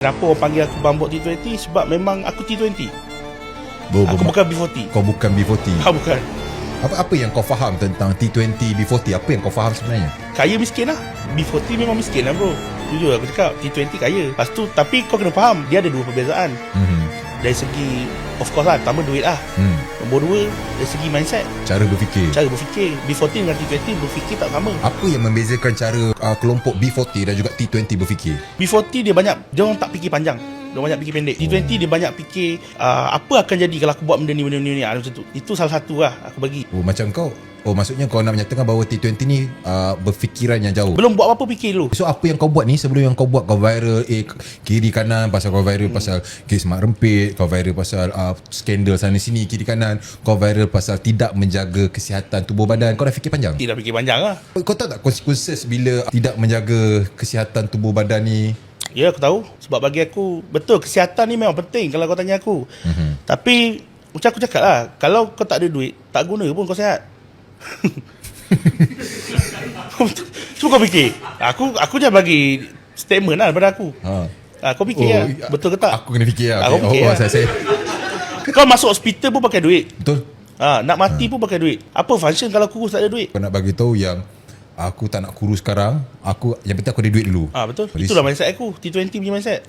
Kenapa orang panggil aku Bambok T20? Sebab memang aku T20. Aku bukan B40. Kau bukan B40. Bukan. Apa yang kau faham tentang T20, B40? Apa yang kau faham sebenarnya? Kaya miskin lah. B40 memang miskin lah bro. Jujur aku cakap T20 kaya. Lepas tu, tapi kau kena faham, dia ada dua perbezaan. Dari segi, of course lah, pertama duit lah. Nombor dua, dari segi mindset, Cara berfikir. B40 dengan T20 berfikir tak sama. Apa yang membezakan cara kelompok B40 dan juga T20 berfikir? B40 dia orang tak fikir panjang. Dia banyak fikir pendek. T20 dia banyak fikir apa akan jadi kalau aku buat benda ni macam tu. Itu salah satu lah aku bagi. Macam kau. Maksudnya kau nak menyatakan bahawa T20 ni berfikiran yang jauh. Belum buat apa-apa fikir dulu. So apa yang kau buat ni, sebelum yang kau buat, kau viral kiri kanan, pasal kau viral pasal kes mak rempit, kau viral pasal skandal sana sini kiri kanan, kau viral pasal tidak menjaga kesihatan tubuh badan, kau dah fikir panjang? Tidak fikir panjang lah. Kau tahu tak konsekuensi bila tidak menjaga kesihatan tubuh badan ni? Ya, aku tahu. Sebab bagi aku, betul, kesihatan ni memang penting kalau kau tanya aku. Tapi macam aku cakap lah, kalau kau tak ada duit, tak guna pun kau sihat. Cuba kau fikir. Aku jangan bagi statement lah daripada aku. Kau fikir lah, betul ke tak? Aku kena fikir lah. Kau fikir lah. Saya. Kau masuk hospital pun pakai duit. Betul. Nak mati pun pakai duit. Apa function kalau kurus tak ada duit? Kau nak bagi tahu yang aku tak nak kurus sekarang, yang penting aku ada duit dulu. Betul. Itulah mindset aku, T20 punya mindset.